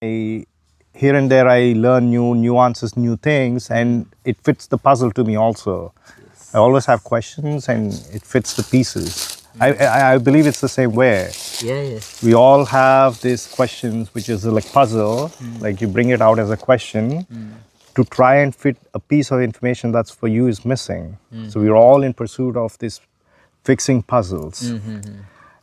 Here and there I learn new nuances, new things, and it fits the puzzle to me also. I always have questions and it fits the pieces. I believe it's the same way. Yeah, yeah. We all have these questions, which is like puzzle, like you bring it out as a question to try and fit a piece of information that's for you is missing. So we're all in pursuit of this fixing puzzles.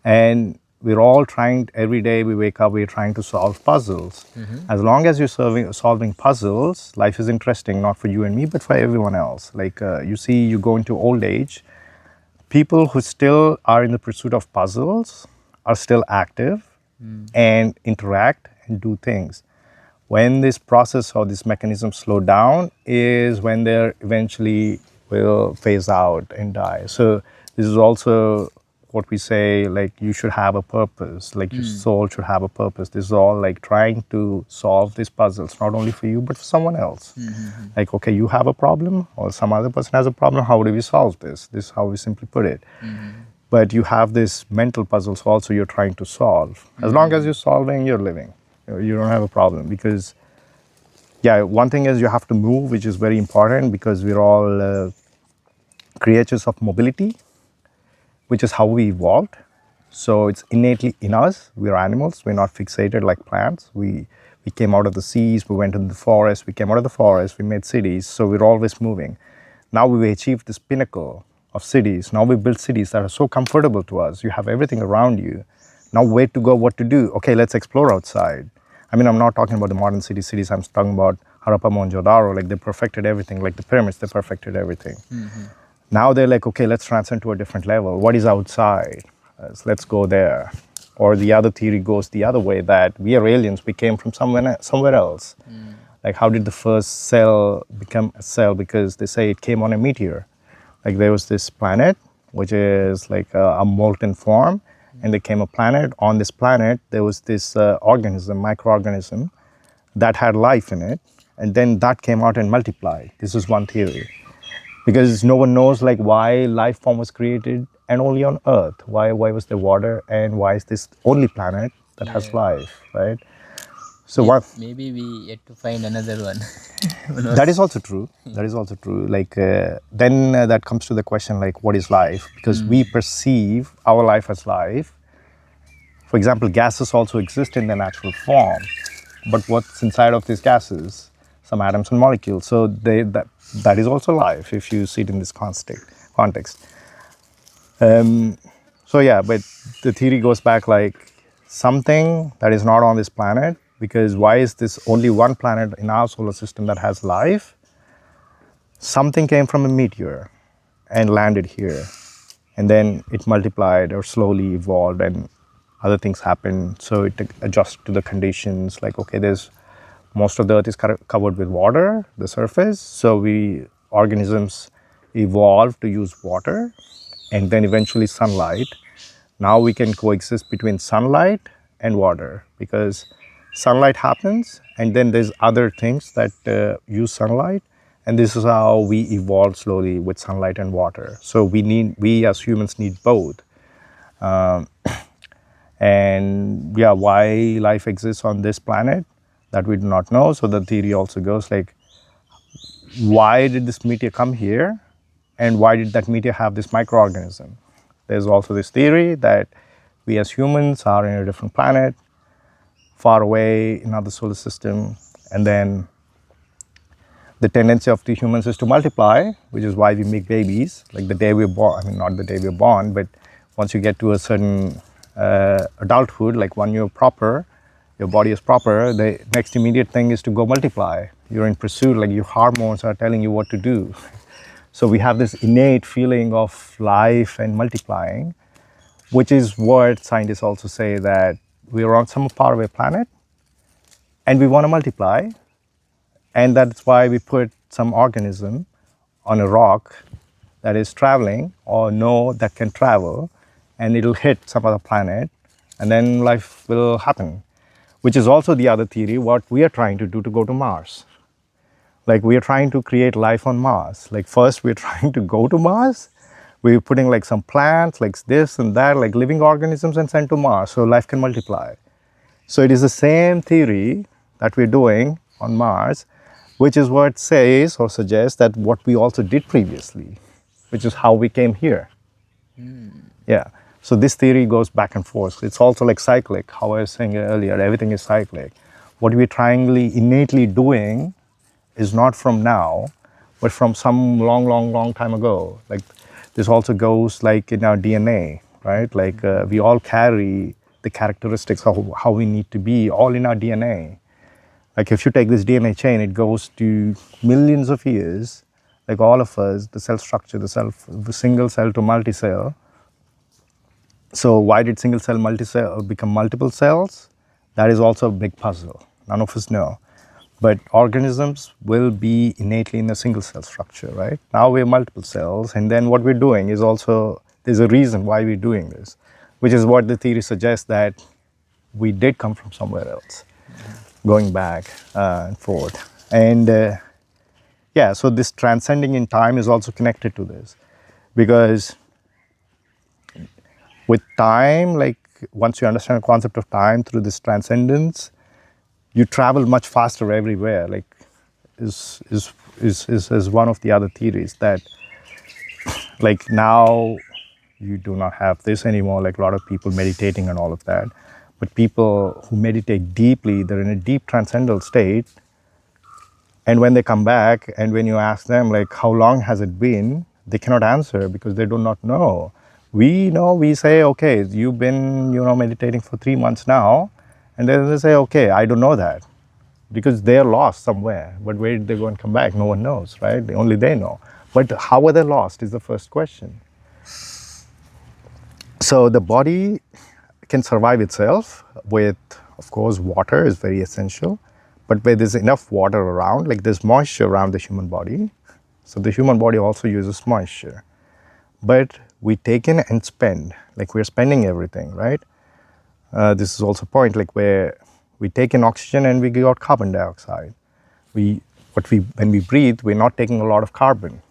And we're all trying, every day we wake up, we're trying to solve puzzles. As long as you're solving puzzles, life is interesting, not for you and me, but for everyone else. Like you see, you go into old age, people who still are in the pursuit of puzzles are still active and interact and do things. When this process or this mechanism slow down is when they eventually will phase out and die. So this is also what we say, like you should have a purpose, like your soul should have a purpose. This is all like trying to solve these puzzles, not only for you, but for someone else. Like, okay, you have a problem or some other person has a problem. How do we solve this? This is how we simply put it. But you have this mental puzzles also you're trying to solve. As long as you're solving, you're living. You don't have a problem because, yeah, one thing is you have to move, which is very important because we're all creatures of mobility, which is how we evolved. So it's innately in us. We're animals. We're not fixated like plants. We came out of the seas. We went into the forest. We came out of the forest. We made cities. So we're always moving. Now we've achieved this pinnacle of cities. Now we built cities that are so comfortable to us. You have everything around you. Now where to go, what to do? Okay, let's explore outside. I mean, I'm not talking about the modern cities. I'm talking about Harappa, Mohenjo-daro. Like they perfected everything. Like the pyramids, they perfected everything. Now they're like, okay, let's transcend to a different level. What is outside? So let's go there. Or the other theory goes the other way, that we are aliens. We came from somewhere else. Like how did the first cell become a cell? Because they say it came on a meteor. Like there was this planet, which is like a molten form, and there came a planet. On this planet, there was this organism, microorganism, that had life in it, and then that came out and multiplied. This is one theory. Because no one knows like why life form was created and only on Earth. Why was there water and why is this only planet that has life, right? So what? Maybe we yet to find another one. That is also true. That is also true. Like then that comes to the question like what is life? Because we perceive our life as life. For example, gases also exist in their natural form, but what's inside of these gases? Some atoms and molecules. So that is also life if you see it in this context. So yeah, but the theory goes back like something that is not on this planet, because why is this only one planet in our solar system that has life? Something came from a meteor and landed here, and then it multiplied or slowly evolved and other things happened. So it adjusts to the conditions. Like, okay, there's most of the earth is covered with water, the surface. So organisms evolved to use water and then eventually sunlight. Now we can coexist between sunlight and water because sunlight happens and then there's other things that use sunlight. And this is how we evolved slowly with sunlight and water. So we as humans need both. And yeah, why life exists on this planet, that we do not know. So the theory also goes like, why did this meteor come here? And why did that meteor have this microorganism? There's also this theory that we as humans are in a different planet, far away in another solar system. And then the tendency of the humans is to multiply, which is why we make babies. Like the day we're born, I mean, not the day we're born, but once you get to a certain adulthood, like when you're proper, your body is proper, the next immediate thing is to go multiply. You're in pursuit, like your hormones are telling you what to do. So we have this innate feeling of life and multiplying, which is what scientists also say, that we're on some faraway planet and we want to multiply. And that's why we put some organism on a rock that is traveling or that can travel, and it'll hit some other planet and then life will happen. Which is also the other theory, what we are trying to do to go to Mars. Like we are trying to create life on Mars. Like first we're trying to go to Mars. We're putting like some plants, like this and that, like living organisms and send to Mars so life can multiply. So it is the same theory that we're doing on Mars, which is what says or suggests that what we also did previously, which is how we came here. Yeah. So this theory goes back and forth. It's also like cyclic. How I was saying earlier, everything is cyclic. What we're triangly innately doing is not from now, but from some long, long, long time ago. Like this also goes like in our DNA, right? Like we all carry the characteristics of how we need to be all in our DNA. Like if you take this DNA chain, it goes to millions of years, like all of us, the cell structure, the single cell to multi-cell. So why did single cell multi-cell become multiple cells? That is also a big puzzle. None of us know. But organisms will be innately in a single cell structure, right? Now we have multiple cells, and then what we're doing is also, there's a reason why we're doing this, which is what the theory suggests, that we did come from somewhere else, going back and forth. And yeah, so this transcending in time is also connected to this, because with time, like once you understand the concept of time through this transcendence, you travel much faster everywhere. Like is one of the other theories that like now you do not have this anymore, like a lot of people meditating and all of that. But people who meditate deeply, they're in a deep transcendental state. And when they come back and when you ask them like how long has it been, they cannot answer because they do not know. We know, we say, okay, you've been, meditating for 3 months now. And then they say, okay, I don't know that, because they're lost somewhere. But where did they go and come back? No one knows, right? Only they know. But how are they lost is the first question. So the body can survive itself with, of course, water is very essential. But where there's enough water around, like there's moisture around the human body. So the human body also uses moisture. But we take in and spend, like we're spending everything, right? This is also a point like where we take in oxygen and we give out carbon dioxide. When we breathe, we're not taking a lot of carbon.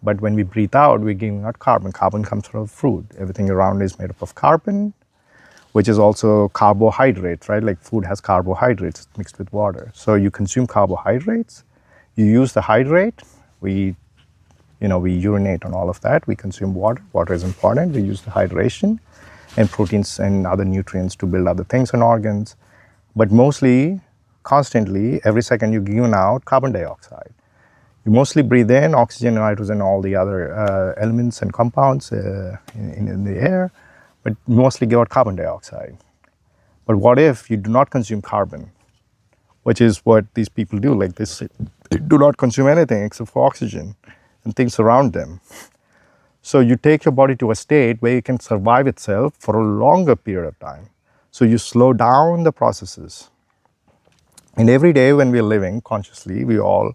But when we breathe out, we're giving out carbon. Carbon comes from food. Everything around is made up of carbon, which is also carbohydrates, right? Like food has carbohydrates mixed with water. So you consume carbohydrates, you use the hydrate, we urinate on all of that. We consume water. Water is important. We use the hydration and proteins and other nutrients to build other things and organs. But mostly, constantly, every second you're giving out carbon dioxide. You mostly breathe in oxygen, nitrogen, all the other elements and compounds in the air, but mostly give out carbon dioxide. But what if you do not consume carbon, which is what these people do, like this, they do not consume anything except for oxygen and things around them. So you take your body to a state where it can survive itself for a longer period of time. So you slow down the processes. And every day when we're living consciously, we all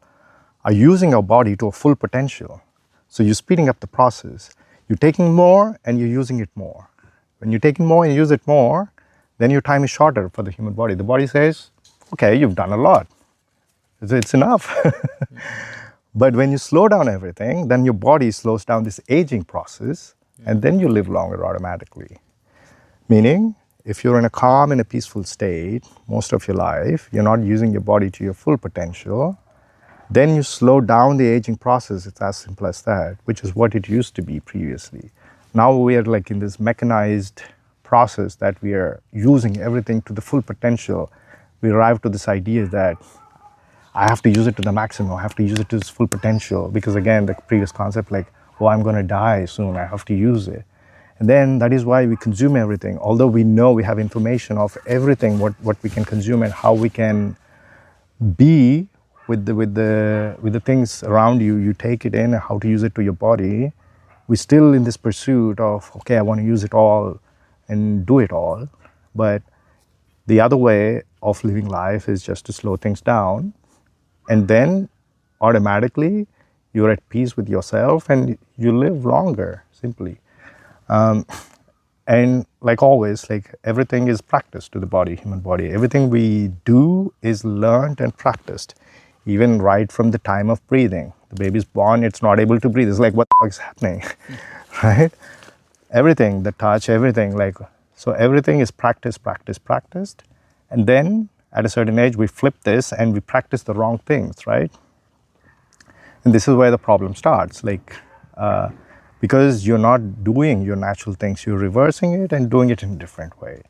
are using our body to a full potential. So you're speeding up the process. You're taking more and you're using it more. When you're taking more and you use it more, then your time is shorter for the human body. The body says, okay, you've done a lot. It's enough. But when you slow down everything, then your body slows down this aging process, and then you live longer automatically. Meaning, if you're in a calm and a peaceful state most of your life, you're not using your body to your full potential, then you slow down the aging process. It's as simple as that, which is what it used to be previously. Now we are like in this mechanized process that we are using everything to the full potential. We arrive to this idea that I have to use it to the maximum. I have to use it to its full potential, because again, the previous concept like, oh, I'm going to die soon. I have to use it. And then that is why we consume everything. Although we know we have information of everything, what we can consume and how we can be with the things around you. You take it in, how to use it to your body. We're still in this pursuit of, okay, I want to use it all and do it all. But the other way of living life is just to slow things down. And then automatically you're at peace with yourself and you live longer, simply. And like always, like everything is practiced to the body, human body. Everything we do is learned and practiced, even right from the time of breathing. The baby's born, it's not able to breathe. It's like, what the fuck is happening, right? Everything, the touch, everything, like, so everything is practiced. And then at a certain age, we flip this and we practice the wrong things, right? And this is where the problem starts. Because you're not doing your natural things, you're reversing it and doing it in a different way.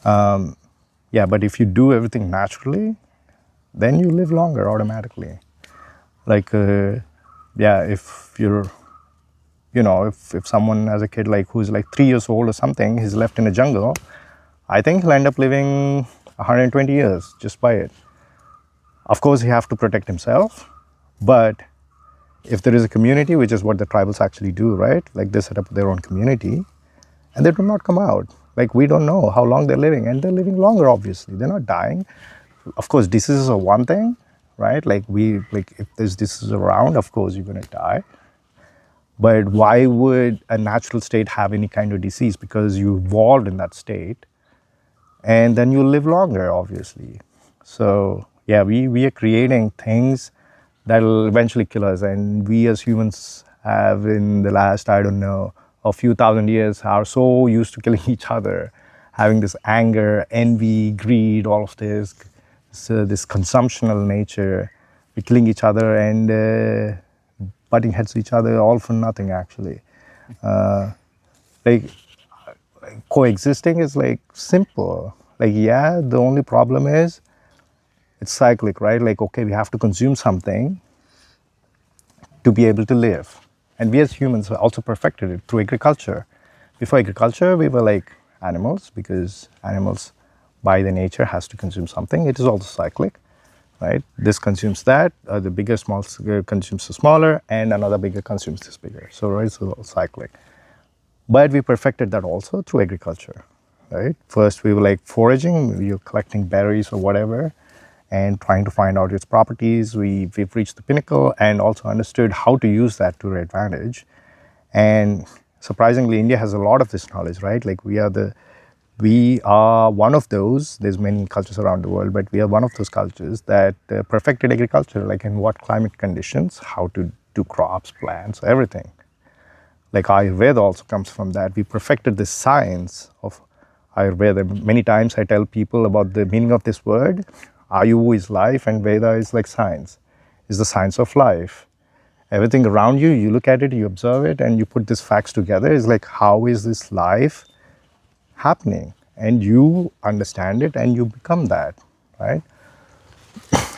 Yeah, but if you do everything naturally, then you live longer automatically. If you're, if someone as a kid who's 3 years old or something, he's left in a jungle, I think he'll end up living 120 years just by it. Of course, he have to protect himself, but if there is a community, which is what the tribals actually do, right? They set up their own community and they do not come out. We don't know how long they're living, and they're living longer, obviously. They're not dying. Of course, diseases are one thing, right? If there's disease around, of course, you're going to die. But why would a natural state have any kind of disease? Because you evolved in that state, and then you live longer, obviously. So, yeah, we are creating things that will eventually kill us. And we as humans have, in the last, I don't know, a few thousand years, are so used to killing each other, having this anger, envy, greed, all of this, this consumptional nature. We're killing each other and butting heads to each other, all for nothing, actually. Coexisting is simple. The only problem is it's cyclic, right? Okay, we have to consume something to be able to live. And we as humans also perfected it through agriculture. Before agriculture, we were animals, because animals by their nature has to consume something. It is also cyclic, right? This consumes that, the bigger small consumes the smaller, and another bigger consumes this bigger. So right, it's all cyclic. But we perfected that also through agriculture, right? First we were foraging, we were collecting berries or whatever, and trying to find out its properties. We've reached the pinnacle and also understood how to use that to our advantage. And surprisingly, India has a lot of this knowledge, right? We are one of those. There's many cultures around the world, but we are one of those cultures that perfected agriculture, in what climate conditions, how to do crops, plants, everything. Ayurveda also comes from that. We perfected the science of Ayurveda. Many times I tell people about the meaning of this word. Ayu is life and Veda is science. It's the science of life. Everything around you, you look at it, you observe it, and you put these facts together. It's how is this life happening? And you understand it and you become that, right?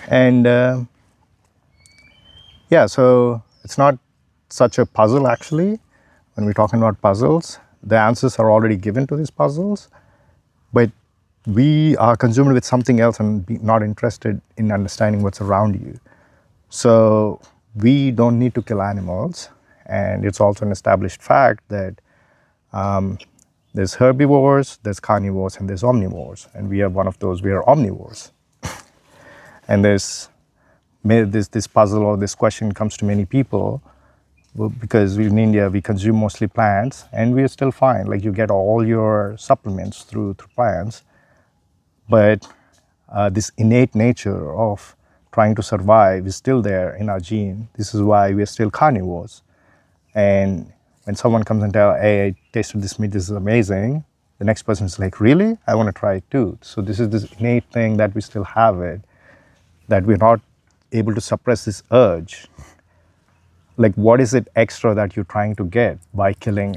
And so it's not such a puzzle, actually. When we're talking about puzzles, the answers are already given to these puzzles, but we are consumed with something else and not interested in understanding what's around you. So we don't need to kill animals, and it's also an established fact that there's herbivores, there's carnivores, and there's omnivores, and we are one of those. We are omnivores. And this puzzle or this question comes to many people, because in India we consume mostly plants, and we are still fine. You get all your supplements through plants, but this innate nature of trying to survive is still there in our gene. This is why we are still carnivores. And when someone comes and tells, hey, I tasted this meat, this is amazing, the next person is really? I want to try it too. So this is this innate thing that we still have it, that we're not able to suppress this urge. What is it extra that you're trying to get by killing,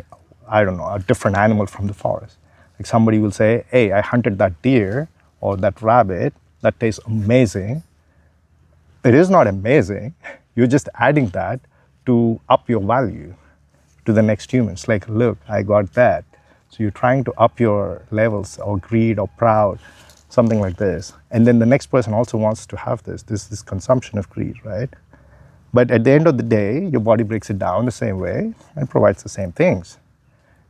I don't know, a different animal from the forest? Somebody will say, hey, I hunted that deer or that rabbit, that tastes amazing. It is not amazing. You're just adding that to up your value to the next humans. Look, I got that. So you're trying to up your levels, or greed or proud, something like this. And then the next person also wants to have this consumption of greed, right? But at the end of the day, your body breaks it down the same way and provides the same things.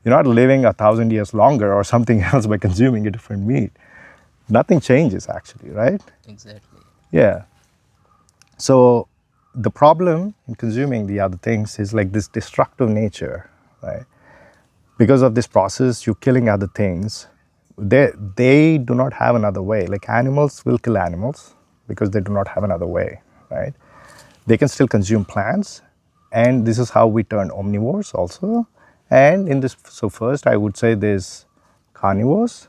You're not living 1,000 years longer or something else by consuming a different meat. Nothing changes, actually, right? Exactly. Yeah. So the problem in consuming the other things is this destructive nature, right? Because of this process, you're killing other things. They do not have another way. Animals will kill animals because they do not have another way, right? They can still consume plants, and this is how we turn omnivores also. And in this, so first I would say there's carnivores,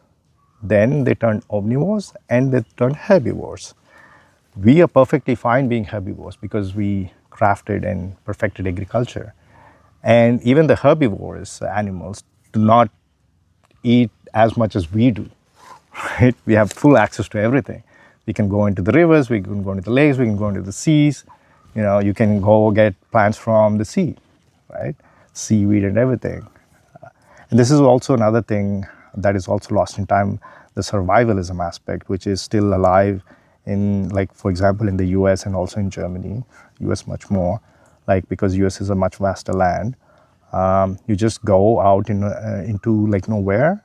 then they turned omnivores, and they turned herbivores. We are perfectly fine being herbivores because we crafted and perfected agriculture. And even the herbivorous animals do not eat as much as we do, right? We have full access to everything. We can go into the rivers, we can go into the lakes, we can go into the seas. You know, you can go get plants from the sea, right? Seaweed and everything. And this is also another thing that is also lost in time, the survivalism aspect, which is still alive in, like, for example, in the US and also in Germany, US much more, like, because US is a much vaster land. You just go out into like nowhere,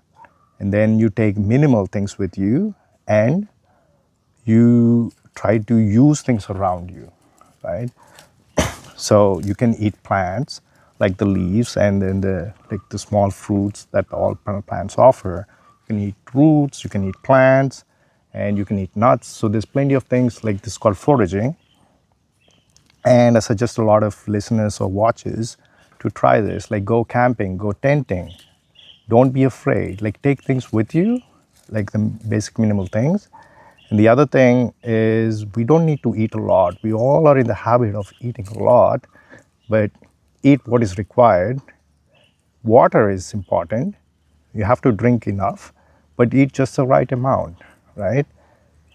and then you take minimal things with you, and you try to use things around you, right? So you can eat plants like the leaves and then the small fruits that all plants offer. You can eat roots, you can eat plants, and you can eat nuts. So there's plenty of things like this called foraging. And I suggest a lot of listeners or watchers to try this. Like, go camping, go tenting. Don't be afraid. Like, take things with you, like the basic minimal things. And the other thing is, we don't need to eat a lot. We all are in the habit of eating a lot, but eat what is required. Water is important. You have to drink enough, but eat just the right amount, right?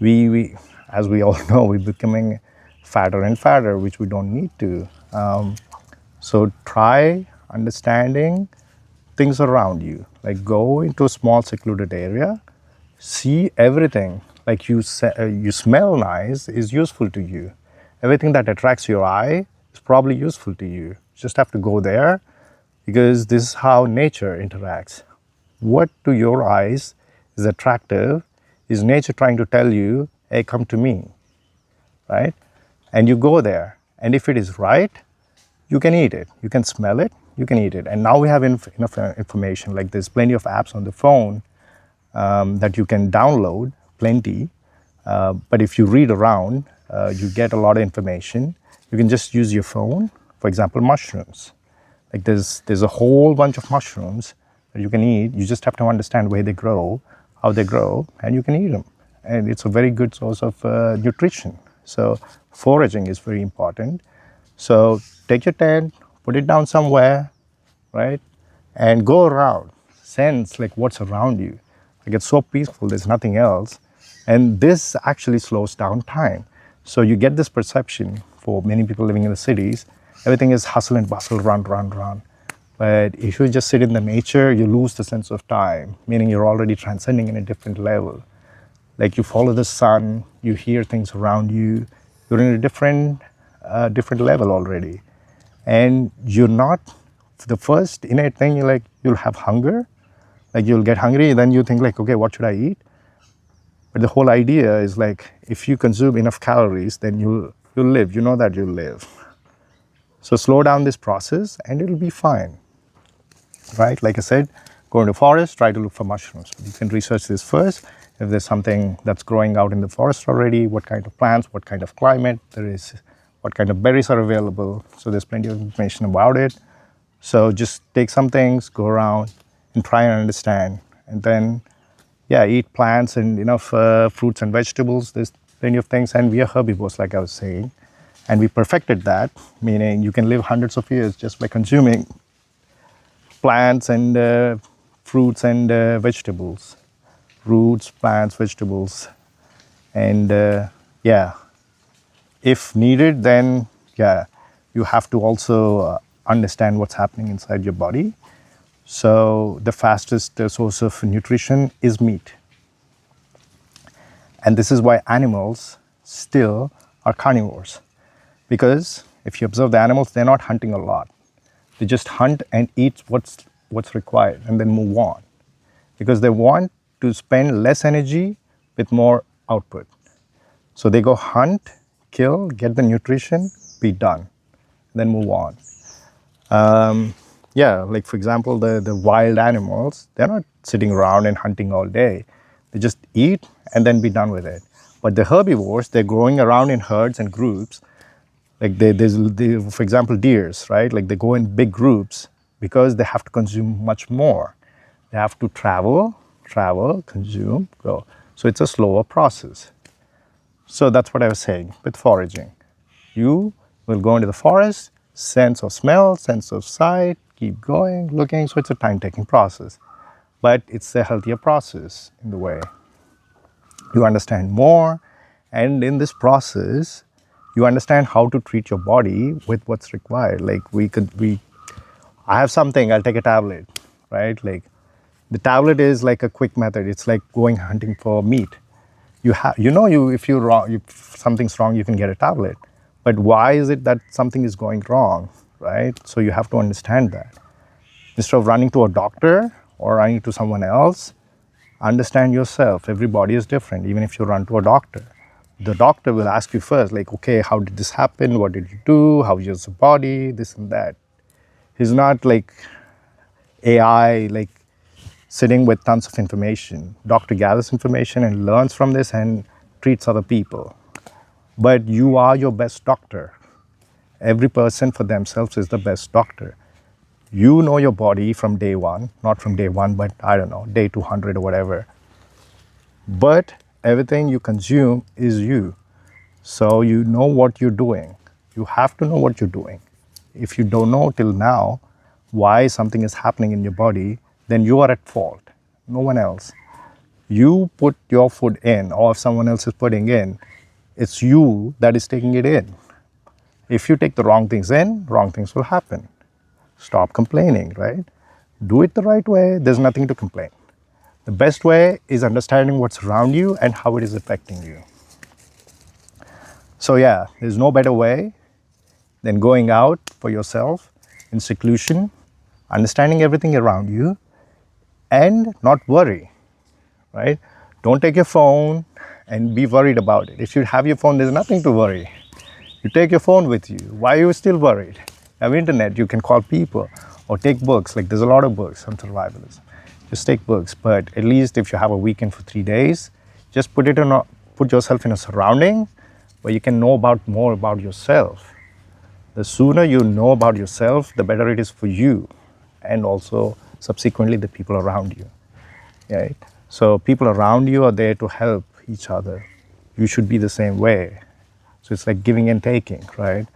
We as we all know, we're becoming fatter and fatter, which we don't need to. So try understanding things around you. Like, go into a small secluded area, see everything. Like, you smell nice is useful to you. Everything that attracts your eye is probably useful to you. You just have to go there, because this is how nature interacts. What to your eyes is attractive is nature trying to tell you, hey, come to me, right? And you go there. And if it is right, you can eat it. You can smell it, you can eat it. And now we have enough information. Like, there's plenty of apps on the phone that you can download, plenty. But if you read around, you get a lot of information. You can just use your phone. For example, mushrooms. Like, there's a whole bunch of mushrooms that you can eat. You just have to understand where they grow, how they grow, and you can eat them. And it's a very good source of nutrition. So foraging is very important. So take your tent, put it down somewhere, right? And go around, sense like what's around you. Like, it's so peaceful, there's nothing else. And this actually slows down time. So you get this perception for many people living in the cities, everything is hustle and bustle, run, run, run. But if you just sit in the nature, you lose the sense of time, meaning you're already transcending in a different level. Like, you follow the sun, you hear things around you, you're in a different level already. And you're not, the first innate thing, you'll have hunger, like you'll get hungry, then you think like, okay, what should I eat? But the whole idea is like, if you consume enough calories, then you'll live, you know that you'll live. So slow down this process and it'll be fine, right? Like I said, go into forest, try to look for mushrooms. You can research this first. If there's something that's growing out in the forest already, what kind of plants, what kind of climate there is, what kind of berries are available. So there's plenty of information about it. So just take some things, go around and try and understand. And then, yeah, eat plants and enough fruits and vegetables. There's plenty of things. And we are herbivores, like I was saying. And we perfected that, meaning you can live hundreds of years just by consuming plants and fruits and vegetables. Roots, plants, vegetables. And yeah, if needed, then yeah, you have to also understand what's happening inside your body. So the fastest source of nutrition is meat. And this is why animals still are carnivores. Because if you observe the animals, they're not hunting a lot. They just hunt and eat what's required and then move on. Because they want to spend less energy with more output. So they go hunt, kill, get the nutrition, be done, then move on. Yeah, like for example, the wild animals, they're not sitting around and hunting all day. They just eat and then be done with it. But the herbivores, they're growing around in herds and groups. Like for example, deers, right? Like, they go in big groups because they have to consume much more. They have to travel, travel, consume, go. So it's a slower process. So that's what I was saying with foraging. You will go into the forest, sense of smell, sense of sight, keep going, looking. So it's a time-taking process. But it's a healthier process in the way. You understand more, and in this process, you understand how to treat your body with what's required. Like I have something, I'll take a tablet, right? Like the tablet is like a quick method. It's like going hunting for meat. If you're wrong, if something's wrong, you can get a tablet. But why is it that something is going wrong, right? So you have to understand that. Instead of running to a doctor or running to someone else, understand yourself. Every body is different. Even if you run to a doctor, the doctor will ask you first, like, okay, how did this happen? What did you do? How is your body? This and that. He's not like AI, like sitting with tons of information. Doctor gathers information and learns from this and treats other people. But you are your best doctor. Every person for themselves is the best doctor. You know your body from day one, not from day one, but I don't know, day 200 or whatever. But everything you consume is you. So you know what you're doing. You have to know what you're doing. If you don't know till now why something is happening in your body, then you are at fault, no one else. You put your food in, or if someone else is putting in, it's you that is taking it in. If you take the wrong things in, wrong things will happen. Stop complaining, right? Do it the right way, there's nothing to complain. The best way is understanding what's around you and how it is affecting you. So yeah, there's no better way than going out for yourself in seclusion, understanding everything around you, and not worry, right? Don't take your phone and be worried about it. If you have your phone, there's nothing to worry. You take your phone with you. Why are you still worried? You have internet, you can call people or take books. Like there's a lot of books on survivalism. Just take books. But at least if you have a weekend for 3 days, just put yourself in a surrounding where you can know more about yourself. The sooner you know about yourself, the better it is for you and also subsequently the people around you. Right? So people around you are there to help each other. You should be the same way. So it's like giving and taking, right?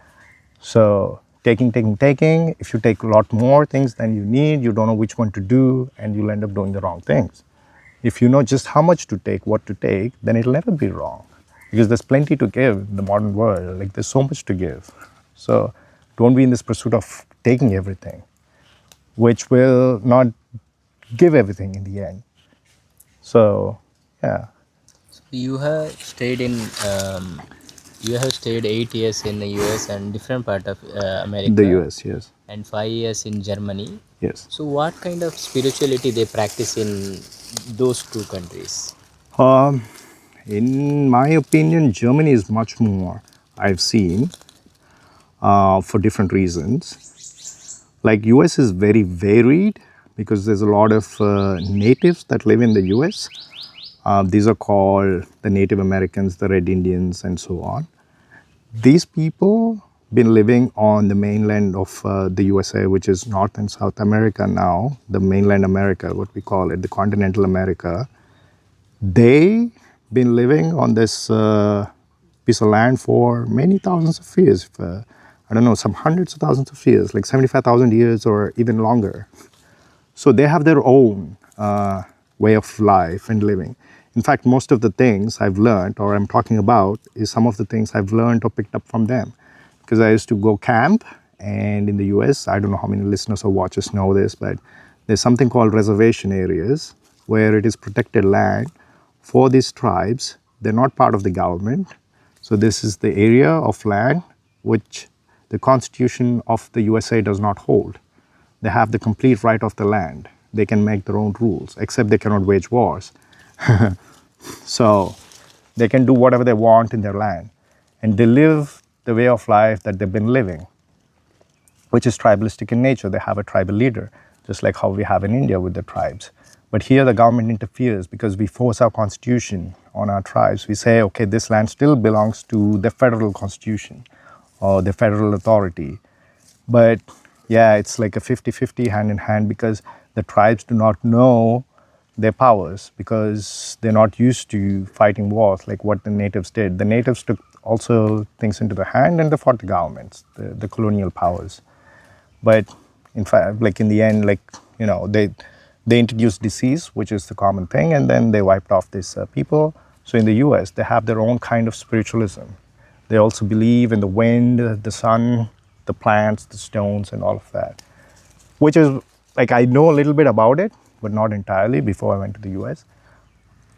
So taking. If you take a lot more things than you need, you don't know which one to do, and you'll end up doing the wrong things. If you know just how much to take, what to take, then it'll never be wrong. Because there's plenty to give in the modern world. Like there's so much to give. So don't be in this pursuit of taking everything, which will not give everything in the end. So, yeah. You have stayed in you have stayed 8 years in the US and different part of America, The US, yes. and 5 years in Germany. Yes. So what kind of spirituality they practice in those two countries? In my opinion, Germany is much more, I've seen, for different reasons. Like US is very varied because there's a lot of natives that live in the US. These are called the Native Americans, the Red Indians, and so on. These people been living on the mainland of the USA, which is North and South America now, the mainland America, what we call it, the continental America. They been living on this piece of land for many thousands of years. I don't know, some hundreds of thousands of years, like 75,000 years or even longer. So they have their own way of life and living. In fact, most of the things I've learned or I'm talking about is some of the things I've learned or picked up from them. Because I used to go camp, and in the US, I don't know how many listeners or watchers know this, but there's something called reservation areas where it is protected land for these tribes. They're not part of the government. So this is the area of land which the Constitution of the USA does not hold. They have the complete right of the land. They can make their own rules, except they cannot wage wars. So they can do whatever they want in their land. And they live the way of life that they've been living, which is tribalistic in nature. They have a tribal leader, just like how we have in India with the tribes. But here the government interferes because we force our constitution on our tribes. We say, okay, this land still belongs to the federal constitution or the federal authority. But yeah, it's like a 50-50 hand in hand because the tribes do not know their powers because they're not used to fighting wars like what the natives did. The natives took also things into their hand and they fought the governments, the colonial powers. But in fact, like in the end, like, you know, they introduced disease, which is the common thing, and then they wiped off these people. So in the US, they have their own kind of spiritualism. They also believe in the wind, the sun, the plants, the stones, and all of that, which is like I know a little bit about it, but not entirely before I went to the US.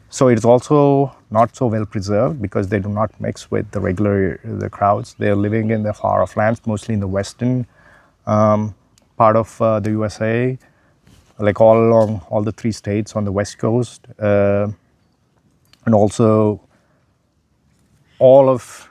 So it's also not so well preserved because they do not mix with the regular the crowds. They're living in the far off lands, mostly in the western part of the USA, like all along all the 3 states on the west coast, and also all of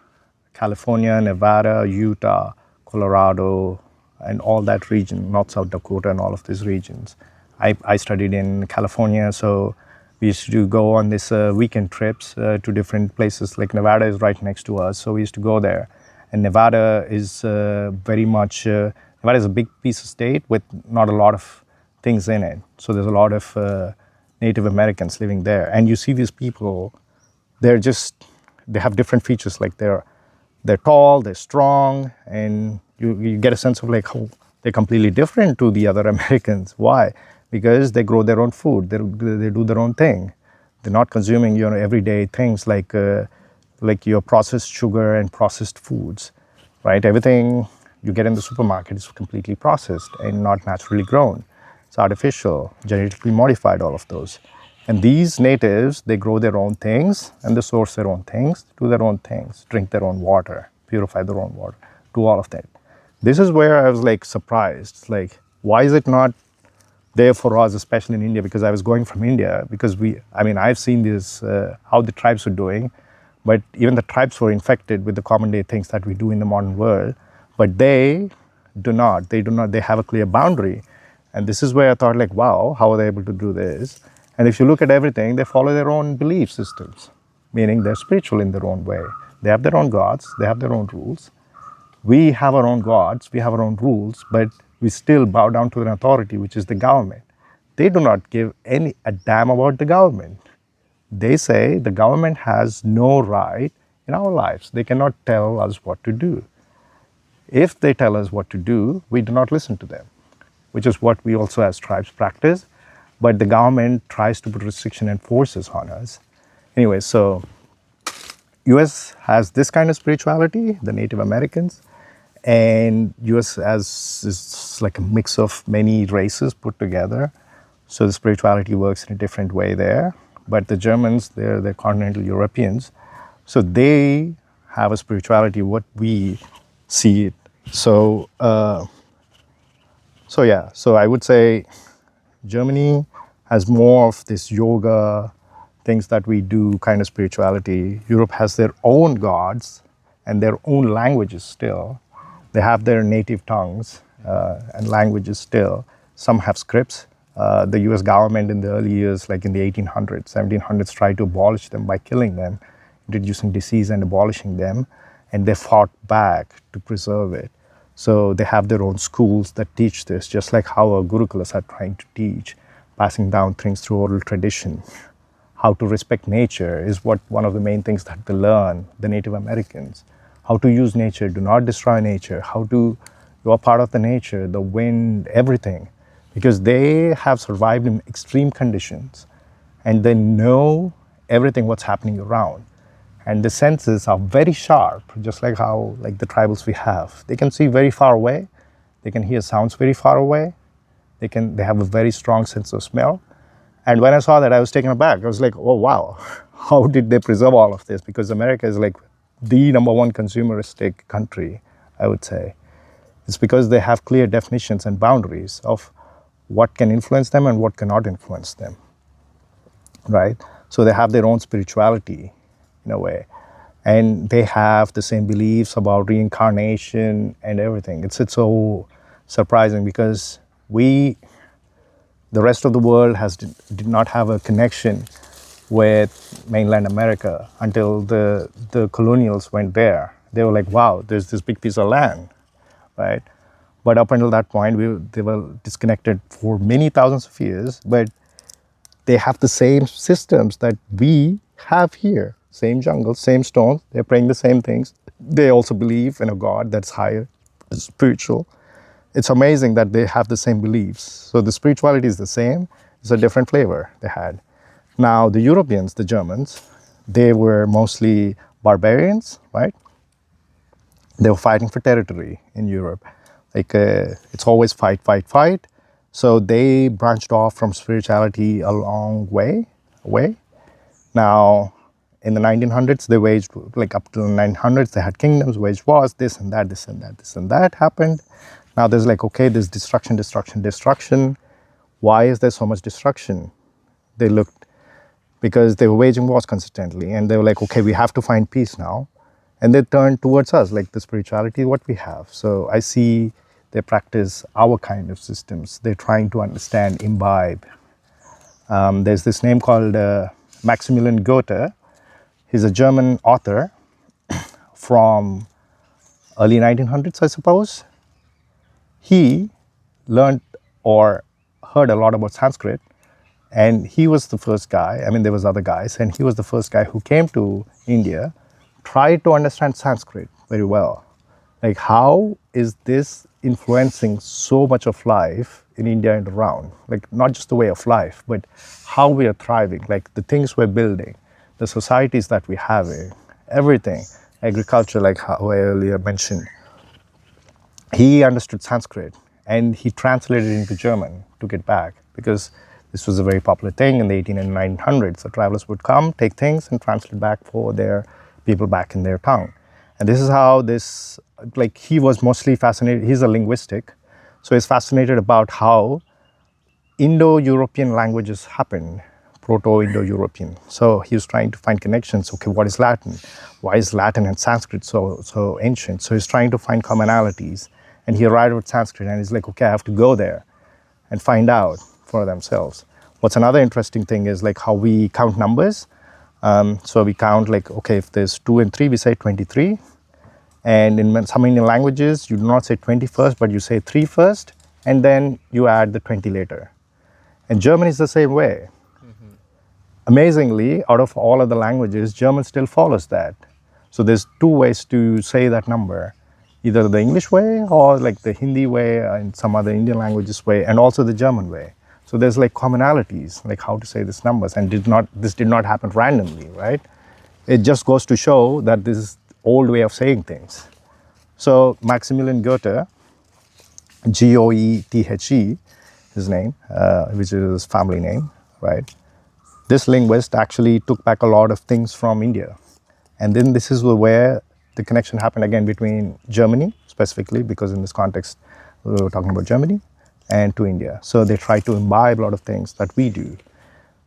California, Nevada, Utah, Colorado, and all that region, North, South Dakota, and all of these regions. I studied in California, so we used to go on these weekend trips to different places. Like Nevada is right next to us, so we used to go there. And Nevada is very much, Nevada is a big piece of state with not a lot of things in it. So there's a lot of Native Americans living there. And you see these people, they're just, they have different features, like they're tall, they're strong, and you get a sense of like how they're completely different to the other Americans. Why? Because they grow their own food, they do their own thing. They're not consuming, you know, everyday things like your processed sugar and processed foods, right? Everything you get in the supermarket is completely processed and not naturally grown. It's artificial, genetically modified, all of those. And these natives, they grow their own things and they source their own things, do their own things, drink their own water, purify their own water, do all of that. This is where I was like surprised. Like, why is it not there for us, especially in India? Because I was going from India, because I've seen this, how the tribes were doing, but even the tribes were infected with the common day things that we do in the modern world, but they do not, they have a clear boundary. And this is where I thought like, wow, how are they able to do this? And if you look at everything, they follow their own belief systems, meaning they're spiritual in their own way. They have their own gods, they have their own rules. We have our own gods, we have our own rules, but we still bow down to an authority, which is the government. They do not give a damn about the government. They say the government has no right in our lives. They cannot tell us what to do. If they tell us what to do, we do not listen to them, which is what we also as tribes practice. But the government tries to put restriction and forces on us. Anyway, so US has this kind of spirituality, the Native Americans, and US has is like a mix of many races put together. So the spirituality works in a different way there. But the Germans, they're continental Europeans, so they have a spirituality what we see it. So so I would say Germany has more of this yoga, things that we do, kind of spirituality. Europe has their own gods and their own languages still. They have their native tongues and languages still. Some have scripts. The US government in the early years, like in the 1800s, 1700s, tried to abolish them by killing them, introducing disease and abolishing them. And they fought back to preserve it. So they have their own schools that teach this, just like how our gurukulas are trying to teach, passing down things through oral tradition. How to respect nature is what one of the main things that they learn, the Native Americans. How to use nature, do not destroy nature. You are part of the nature, the wind, everything. Because they have survived in extreme conditions and they know everything what's happening around. And the senses are very sharp, just like how like the tribals we have. They can see very far away. They can hear sounds very far away. They have a very strong sense of smell. And when I saw that, I was taken aback. I was like, oh, wow, how did they preserve all of this? Because America is like the number one consumeristic country, I would say. It's because they have clear definitions and boundaries of what can influence them and what cannot influence them, right? So they have their own spirituality in a way. And they have the same beliefs about reincarnation and everything. It's so surprising because the rest of the world did not have a connection with mainland America until the colonials went there. They were like, wow, there's this big piece of land, right? But up until that point, they were disconnected for many thousands of years. But they have the same systems that we have here. Same jungle, same stones. They're praying the same things. They also believe in a God that's higher, spiritual. It's amazing that they have the same beliefs. So the spirituality is the same. It's a different flavor they had. Now the Europeans, the Germans, they were mostly barbarians, right? They were fighting for territory in Europe. Like it's always fight, fight, fight. So they branched off from spirituality a long way away. Now, in the 1900s, they waged, like up to the 900s, they had kingdoms, waged wars, this and that, this and that, this and that happened. Now there's like, okay, there's destruction, destruction, destruction. Why is there so much destruction? They looked, because they were waging wars consistently, and they were like, okay, we have to find peace now. And they turned towards us, like the spirituality, what we have. So I see they practice our kind of systems. They're trying to understand, imbibe. There's this name called Maximilian Goethe. He's a German author from early 1900s, I suppose. He learned or heard a lot about Sanskrit, and he was the first guy. I mean, there was other guys, and he was the first guy who came to India, tried to understand Sanskrit very well. Like, how is this influencing so much of life in India and around? Like, not just the way of life, but how we are thriving, like the things we're building, the societies that we have, everything, agriculture, like how I earlier mentioned. He understood Sanskrit and he translated it into German, took it back, because this was a very popular thing in the 1800s and 1900s. So travelers would come, take things and translate back for their people back in their tongue. And this is how this, like, he was mostly fascinated, he's a linguistic, so he's fascinated about how Indo-European languages happen, Proto-Indo-European. So he was trying to find connections. Okay, what is Latin? Why is Latin and Sanskrit so ancient? So he's trying to find commonalities. And he arrived with Sanskrit and he's like, okay, I have to go there and find out for themselves. What's another interesting thing is like how we count numbers. So we count like, okay, if there's 2 and 3, we say 23. And in some Indian languages, you do not say 20 first, but you say 3 first, and then you add the 20 later. And German is the same way. Mm-hmm. Amazingly, out of all other languages, German still follows that. So there's 2 ways to say that number, either the English way or like the Hindi way and some other Indian languages way, and also the German way. So there's like commonalities, like how to say these numbers, and this did not happen randomly, right? It just goes to show that this is old way of saying things. So Maximilian Goethe, Goethe, his name, which is his family name, right? This linguist actually took back a lot of things from India. And then this is where the connection happened again between Germany, specifically, because in this context, we were talking about Germany, and to India. So they try to imbibe a lot of things that we do.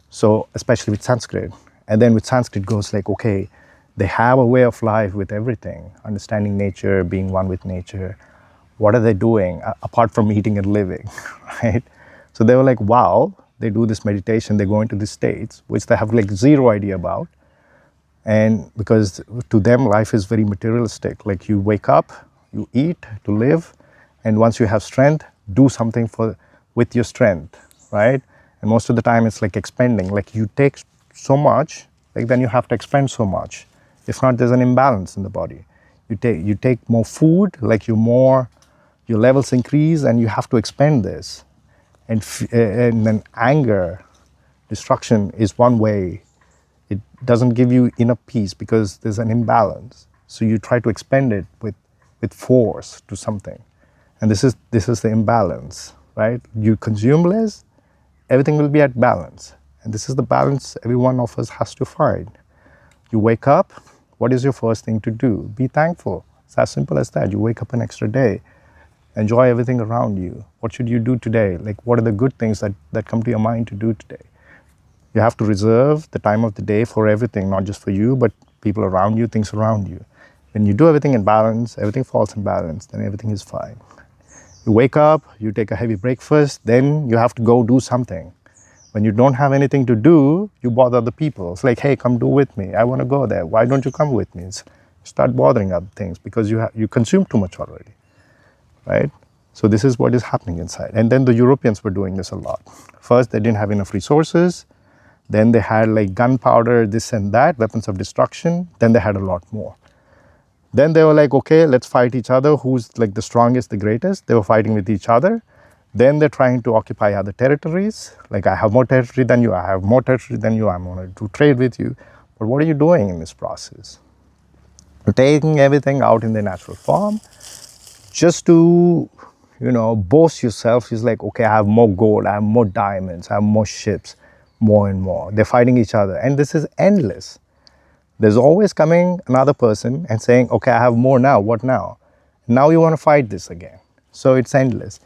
So especially with Sanskrit. And then with Sanskrit goes like, okay, they have a way of life with everything, understanding nature, being one with nature. What are they doing apart from eating and living, right? So they were like, wow, they do this meditation, they go into these states, which they have like zero idea about. And because to them, life is very materialistic. Like you wake up, you eat to live, and once you have strength, do something with your strength, right? And most of the time it's like expending, like you take so much, like then you have to expend so much. If not, there's an imbalance in the body. You take more food, like your levels increase and you have to expend this. And then anger, destruction is one way. It doesn't give you enough peace because there's an imbalance. So you try to expend it with force to something. And this is the imbalance, right? You consume less, everything will be at balance. And this is the balance every one of us has to find. You wake up, what is your first thing to do? Be thankful. It's as simple as that. You wake up an extra day. Enjoy everything around you. What should you do today? Like, what are the good things that come to your mind to do today? You have to reserve the time of the day for everything, not just for you, but people around you, things around you. When you do everything in balance, everything falls in balance, then everything is fine. You wake up, you take a heavy breakfast, then you have to go do something. When you don't have anything to do, you bother other people. It's like, hey, come do with me. I want to go there. Why don't you come with me? Start bothering other things because you consume too much already, right? So this is what is happening inside. And then the Europeans were doing this a lot. First, they didn't have enough resources. Then they had like gunpowder, this and that, weapons of destruction. Then they had a lot more. Then they were like, okay, let's fight each other. Who's like the strongest, the greatest? They were fighting with each other. Then they're trying to occupy other territories. Like, I have more territory than you. I have more territory than you. I'm going to trade with you. But what are you doing in this process? You're taking everything out in their natural form just to, boast yourself. Is like, okay, I have more gold. I have more diamonds. I have more ships, more and more. They're fighting each other. And this is endless. There's always coming another person and saying, okay, I have more now. What now? Now you want to fight this again. So it's endless.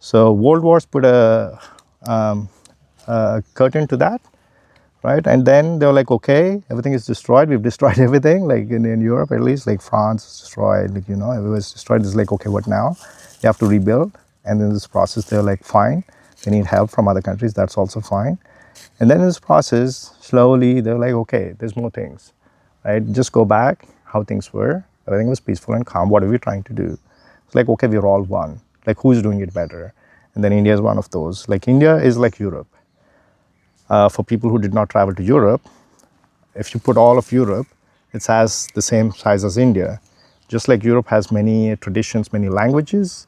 So world wars put a curtain to that, right? And then they were like, okay, everything is destroyed. We've destroyed everything, like in Europe at least, like France is destroyed, like, everywhere's destroyed. It's like, okay, what now? You have to rebuild. And in this process, they're like, fine, they need help from other countries. That's also fine. And then in this process, slowly, they're like, okay, there's more things, right? Just go back how things were. Everything was peaceful and calm. What are we trying to do? It's like, okay, we're all one. Like, who's doing it better? And then India is one of those. Like, India is like Europe. For people who did not travel to Europe, if you put all of Europe, it has the same size as India. Just like Europe has many traditions, many languages,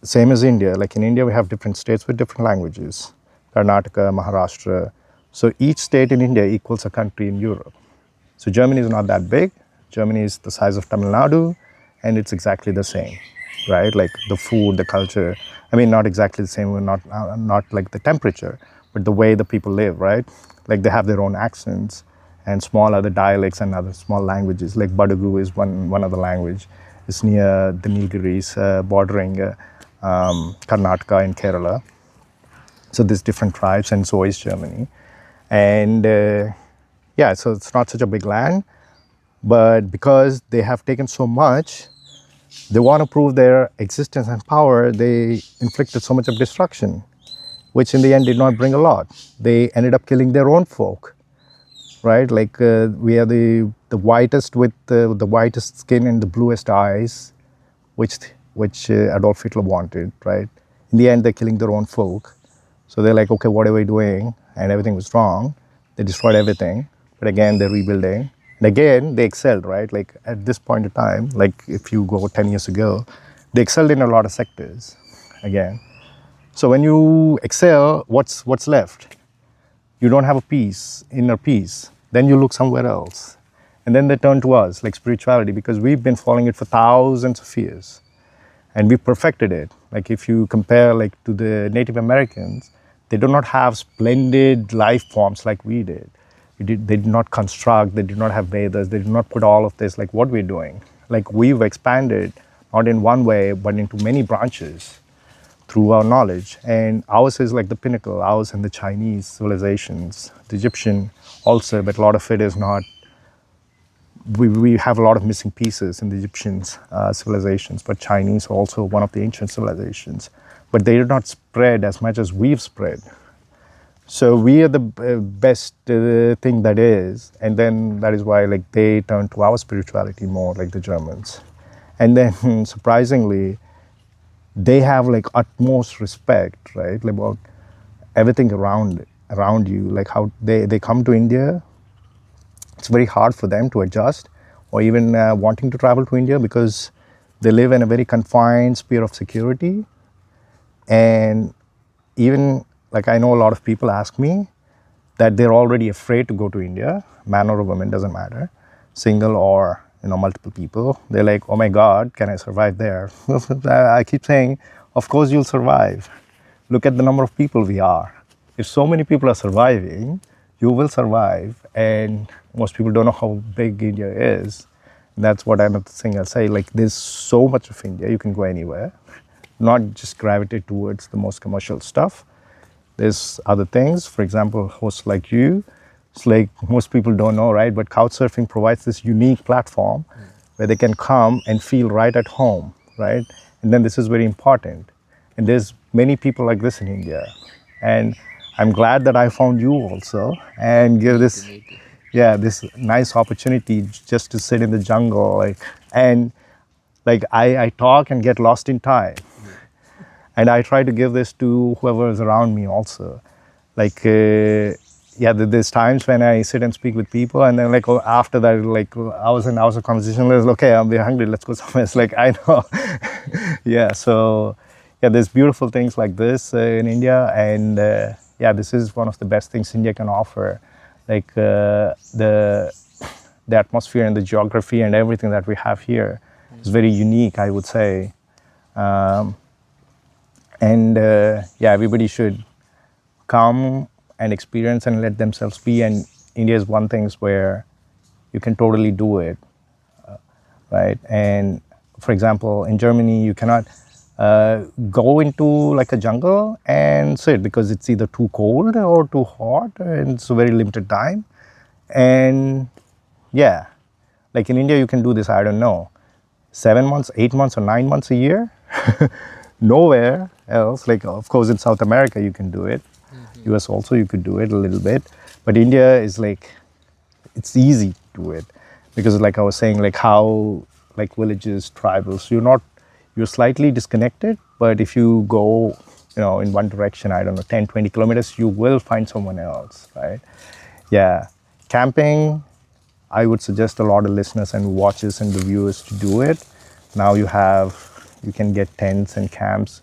same as India. Like in India, we have different states with different languages. Karnataka, Maharashtra. So each state in India equals a country in Europe. So Germany is not that big. Germany is the size of Tamil Nadu, and it's exactly the same, right? Like the food, the culture. I mean, not exactly the same, not like the temperature, but the way the people live, right? Like they have their own accents and small other dialects and other small languages. Like Badagu is one other language. It's near the Nilgiris, bordering Karnataka and Kerala. So there's different tribes, and so is Germany. And yeah, so it's not such a big land, but because they have taken so much, they want to prove their existence and power. They inflicted so much of destruction, which in the end did not bring a lot. They ended up killing their own folk, right? Like we are the whitest with the whitest skin and the bluest eyes, which Adolf Hitler wanted, right? In the end, they're killing their own folk. So they're like, okay, what are we doing? And everything was wrong. They destroyed everything. But again, they're rebuilding. And again, they excelled, right? Like at this point in time, like if you go 10 years ago, they excelled in a lot of sectors again. So when you excel, what's left? You don't have a peace, inner peace. Then you look somewhere else. And then they turn to us, like spirituality, because we've been following it for thousands of years. And we perfected it. Like if you compare like to the Native Americans, they do not have splendid life forms like we did. They did not construct, they did not have Vedas, they did not put all of this like what we're doing. Like we've expanded, not in one way, but into many branches through our knowledge. And ours is like the pinnacle, ours and the Chinese civilizations, the Egyptian also, but a lot of it is not. We have a lot of missing pieces in the Egyptian civilizations, but Chinese are also one of the ancient civilizations. But they did not spread as much as we've spread. So we are the best thing that is, and then that is why like they turn to our spirituality more, like the Germans. And then surprisingly, they have like utmost respect, right, about everything around you, like how they come to India. It's very hard for them to adjust or even wanting to travel to India because they live in a very confined sphere of security. And even like I know a lot of people ask me that they're already afraid to go to India, man or a woman, doesn't matter, single or multiple people. They're like, oh my God, can I survive there? I keep saying, of course you'll survive. Look at the number of people we are. If so many people are surviving, you will survive. And most people don't know how big India is. That's what I'm saying. I'll say, like, there's so much of India, you can go anywhere, not just gravitate towards the most commercial stuff. There's other things, for example, hosts like you. It's like most people don't know, right? But Couchsurfing provides this unique platform where they can come and feel right at home, right? And then this is very important. And there's many people like this in India. And I'm glad that I found you also and give this, this nice opportunity just to sit in the jungle, and I talk and get lost in time. And I try to give this to whoever is around me also. Like, yeah, there's times when I sit and speak with people, and then like after that, like hours of conversation, it's okay, I'm very hungry, let's go somewhere. It's like, I know. Yeah, so yeah, there's beautiful things like this in India, and yeah, this is one of the best things India can offer. Like the atmosphere and the geography and everything that we have here is very unique, I would say. And yeah, everybody should come and experience and let themselves be. And India is one thing where you can totally do it, right? And for example, in Germany, you cannot go into like a jungle and sit because it's either too cold or too hot, and it's a very limited time. And yeah, like in India, you can do this, I don't know, 7 months, 8 months, or 9 months a year. Nowhere else. Like, of course, in South America, you can do it. US also, you could do it a little bit. But India is like, it's easy to do it. Because like I was saying, like how, like villages, tribals, you're slightly disconnected. But if you go, in one direction, I don't know, 10, 20 kilometers, you will find someone else, right? Yeah. Camping, I would suggest a lot of listeners and watchers and the viewers to do it. Now you can get tents and camps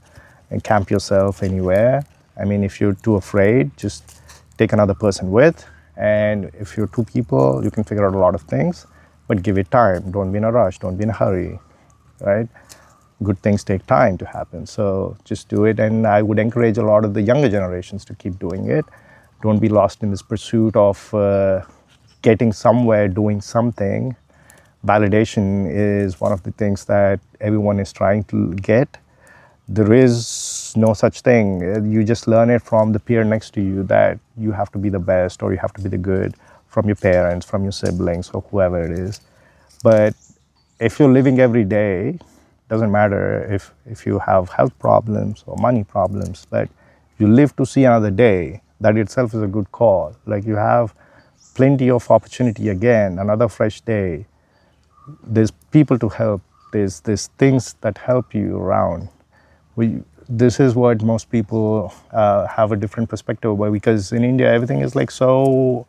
and camp yourself anywhere. I mean, if you're too afraid, just take another person with. And if you're two people, you can figure out a lot of things, but give it time. Don't be in a rush. Don't be in a hurry, right? Good things take time to happen. So just do it. And I would encourage a lot of the younger generations to keep doing it. Don't be lost in this pursuit of getting somewhere, doing something. Validation is one of the things that everyone is trying to get. There is no such thing. You just learn it from the peer next to you that you have to be the best or you have to be the good, from your parents, from your siblings, or whoever it is. But if you're living every day, doesn't matter if you have health problems or money problems, but you live to see another day, that itself is a good call. Like, you have plenty of opportunity again, another fresh day. There's people to help. There's things that help you around. This is what most people have a different perspective about, because in India everything is like so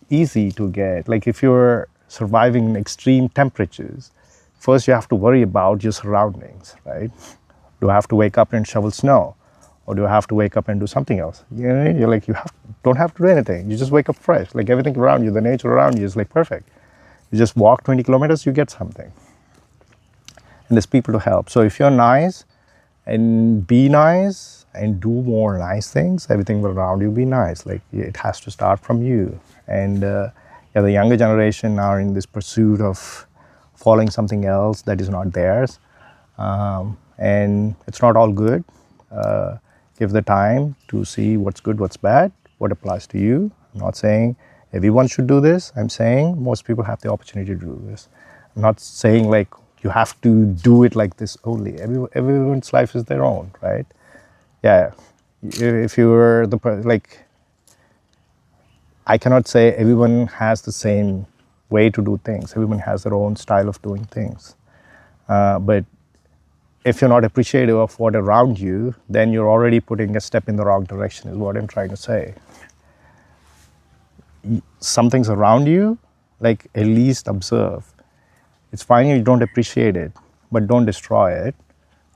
easy to get. Like, if you're surviving in extreme temperatures, first you have to worry about your surroundings, right? Do I have to wake up and shovel snow, or do I have to wake up and do something else? You're like, don't have to do anything. You just wake up fresh. Like, everything around you, the nature around you is like perfect. You just walk 20 kilometers, you get something. And there's people to help. So if you're nice and be nice and do more nice things, everything will around you be nice. Like, it has to start from you. And yeah, the younger generation are in this pursuit of following something else that is not theirs. And it's not all good. Give the time to see what's good, what's bad, what applies to you. I'm not saying everyone should do this. I'm saying most people have the opportunity to do this. I'm not saying like you have to do it like this only. Everyone's life is their own, right? Yeah. If you're like, I cannot say everyone has the same way to do things. Everyone has their own style of doing things. But if you're not appreciative of what around you, then you're already putting a step in the wrong direction, is what I'm trying to say. Something's around you, like, at least observe. It's fine if you don't appreciate it, but don't destroy it.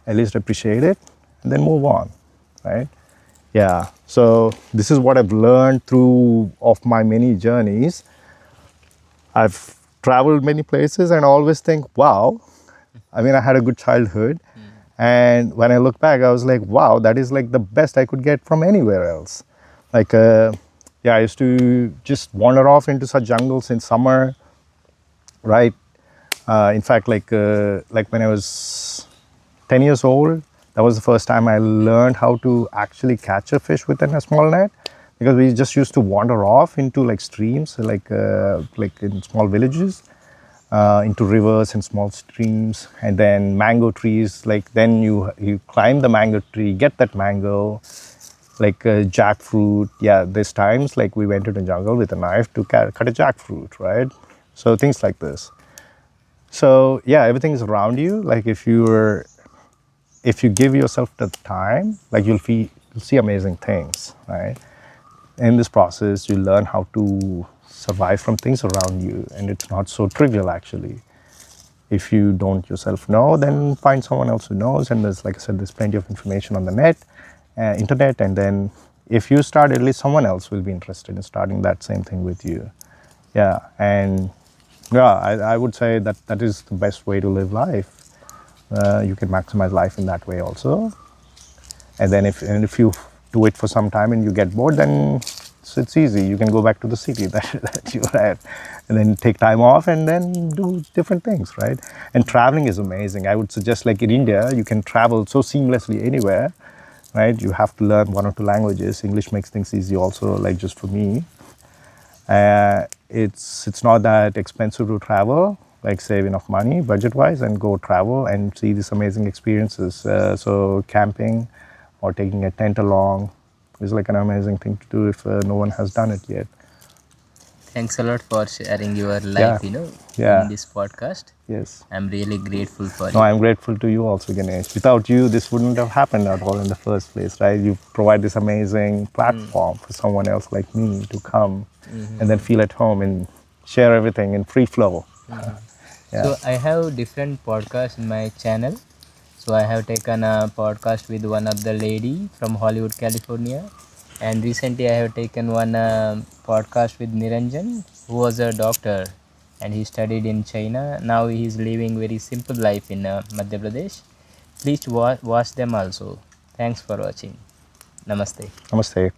At least appreciate it and then move on, right? Yeah, so this is what I've learned through of my many journeys. I've traveled many places and I always think, wow, I mean, I had a good childhood. And when I look back, I was like, wow, that is like the best I could get from anywhere else. Like, yeah, I used to just wander off into such jungles in summer, right? In fact, like when I was 10 years old, that was the first time I learned how to actually catch a fish within a small net, because we just used to wander off into like streams, like in small villages, into rivers and small streams, and then mango trees. Like, then you climb the mango tree, get that mango, like jackfruit. Yeah, there's times like we went into the jungle with a knife to cut a jackfruit, right? So things like this. So yeah, everything is around you. Like, if you give yourself the time, like, you'll see amazing things, right? in this process, you learn how to survive from things around you, and it's not so trivial actually. If you don't yourself know, then find someone else who knows. And there's, like I said, there's plenty of information on the internet. And then if you start, at least someone else will be interested in starting that same thing with you. Yeah, and yeah, I would say that that is the best way to live life. You can maximize life in that way also. And then if you do it for some time and you get bored, then it's easy. You can go back to the city that you were at, and then take time off and then do different things, right? And traveling is amazing. I would suggest, like in India, you can travel so seamlessly anywhere, right? You have to learn one or two languages. English makes things easy also, like just for me. It's not that expensive to travel, like save enough money budget-wise and go travel and see these amazing experiences. So camping or taking a tent along is like an amazing thing to do if no one has done it yet. Thanks a lot for sharing your Yeah, life, yeah, in this podcast. yes. I'm really grateful for No, you. I'm grateful to you also, Ganesh. Without you, this wouldn't have happened at all in the first place, right? You provide this amazing platform for someone else like me to come and then feel at home and share everything in free flow. Yeah. So I have different podcasts in my channel. So I have taken a podcast with one of the lady from Hollywood, California, and recently I have taken one podcast with Niranjan, who was a doctor, and he studied in China. Now he is living very simple life in Madhya Pradesh. Please watch them also. Thanks for watching. Namaste. Namaste.